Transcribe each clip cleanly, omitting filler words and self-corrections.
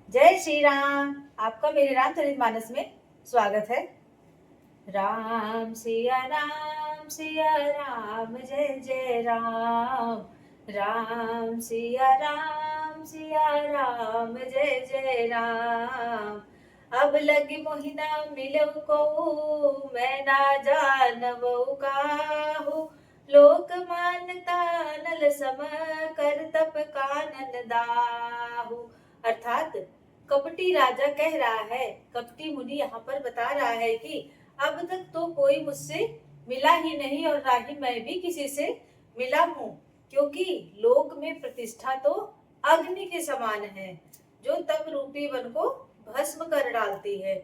जय श्री राम। आपका मेरे रामचरितमानस में स्वागत है। राम सिया राम जय जय राम। राम सिया राम जय जय राम। अब लगी मोहिना मिलऊ को मैं ना जानवो काहू। लोक मानता नल सम कर तप कानन दाहू। अर्थात कपटी राजा कह रहा है, कपटी मुनि यहाँ पर बता रहा है कि अब तक तो कोई मुझसे मिला ही नहीं और ना ही मैं भी किसी से मिला हूँ, क्योंकि लोक में प्रतिष्ठा तो अग्नि के समान है जो तप रूपी वन को भस्म कर डालती है।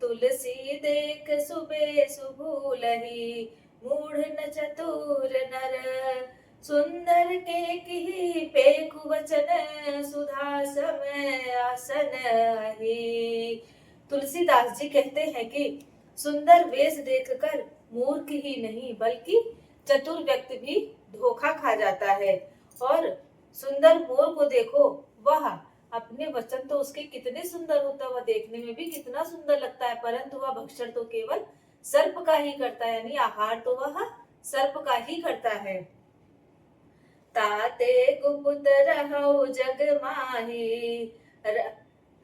तुलसी देख सुबे सुभूलहि मूढ़ न चतुर नर। सुंदर के किहि पेखु वचन सुधा समय आसन ही। तुलसीदास जी कहते हैं कि सुंदर वेश देखकर मूर्ख ही नहीं बल्कि चतुर व्यक्ति भी धोखा खा जाता है। और सुंदर मोर को देखो, वह अपने वचन तो उसके कितने सुंदर होता है, वह देखने में भी कितना सुंदर लगता है, परंतु वह भक्षण तो केवल सर्प का ही करता है, यानी आहार तो वह सर्प का ही करता है। ताते कुपुत रहौ जग माही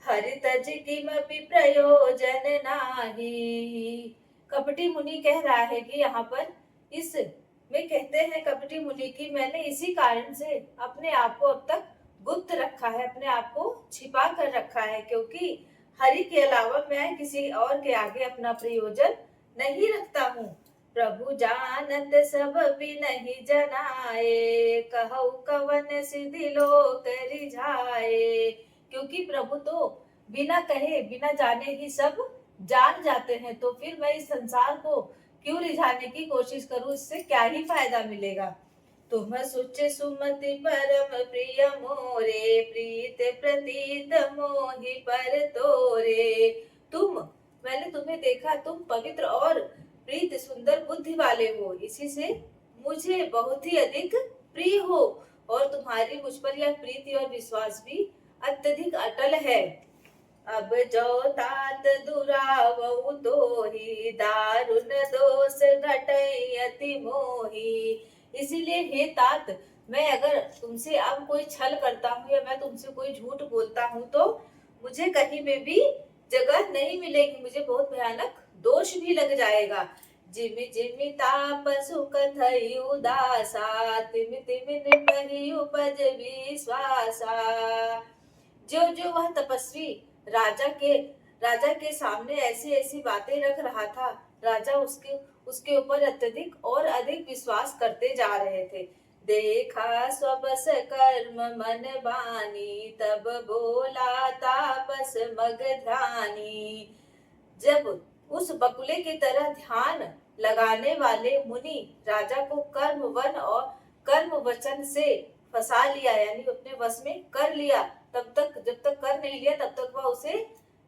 हरि तज किमपि प्रयोजन नाही। कपटी मुनि कह रहा है कि यहाँ पर इस में कहते हैं कपटी मुनि की मैंने इसी कारण से अपने आप को अब तक गुप्त रखा है, अपने आप को छिपा कर रखा है, क्योंकि हरि के अलावा मैं किसी और के आगे अपना प्रयोजन नहीं रखता हूँ। प्रभु जानत सब बिनहि जनाए कहु कवन सिद्धि लोक रिझाए। क्योंकि प्रभु तो बिना कहे बिना जाने ही सब जान जाते हैं, तो फिर मैं इस संसार को क्यों रिझाने की कोशिश करूं, इससे क्या ही फायदा मिलेगा। तुम सुच सुमति परम प्रिय मोरे प्रीत प्रतीत मोहि पर तोरे। मैंने तुम्हें देखा, तुम पवित्र और प्रीत सुंदर बुद्धि वाले हो, इसी से मुझे बहुत ही अधिक प्रिय हो, और तुम्हारी मुझ पर यह प्रीति और विश्वास भी अत्यधिक अटल है। अब जो तात दुरावऊ तोहि दारुण दोष घटई अति मोही। इसीलिए हे तात, मैं अगर तुमसे अब कोई छल करता हूँ या मैं तुमसे कोई झूठ बोलता हूँ तो मुझे कहीं में भी जगह नहीं मिलेगी, मुझे बहुत भयानक दोष भी लग जाएगा। जिमि जिमि ताप सुख थई उदासा तिमि तिमि निपहि उपज विश्वासा। जो वह तपस्वी राजा के सामने ऐसी ऐसी बातें रख रहा था, राजा उसके ऊपर अत्यधिक और अधिक विश्वास करते जा रहे थे। देखा स्वबस कर्म मन बानी तब बोला तापस मग ध्यानी। जब उस बकुले की तरह ध्यान लगाने वाले मुनि राजा को कर्म वन और कर्म वचन से फंसा लिया, यानी अपने वश में कर लिया, तब तक जब तक कर नहीं लिया तब तक वह उसे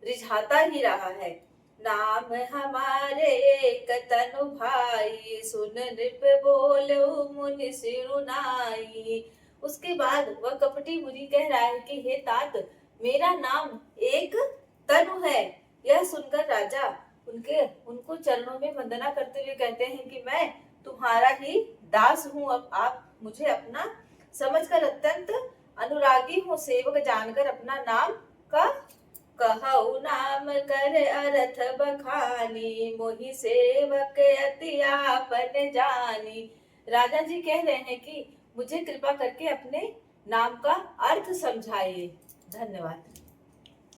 रिझाता ही रहा है। नाम हमारे एक तनु भाई सुन नृप बोलो मुनि सिरुनाई। उसके बाद वह कपटी मुनि कह रहा है कि हे तात, मेरा नाम एक तनु है। यह सुनकर राजा उनको चरणों में वंदना करते हुए कहते हैं कि मैं तुम्हारा ही दास हूँ, अब आप मुझे अपना समझकर अत्यंत अनुरागी हूँ, सेवक जानकर अपना नाम का कहऊ नाम कर अर्थ बखानी मोहि सेवक अति आपन जानी। राजा जी कह रहे हैं कि मुझे कृपा करके अपने नाम का अर्थ समझाइए। धन्यवाद।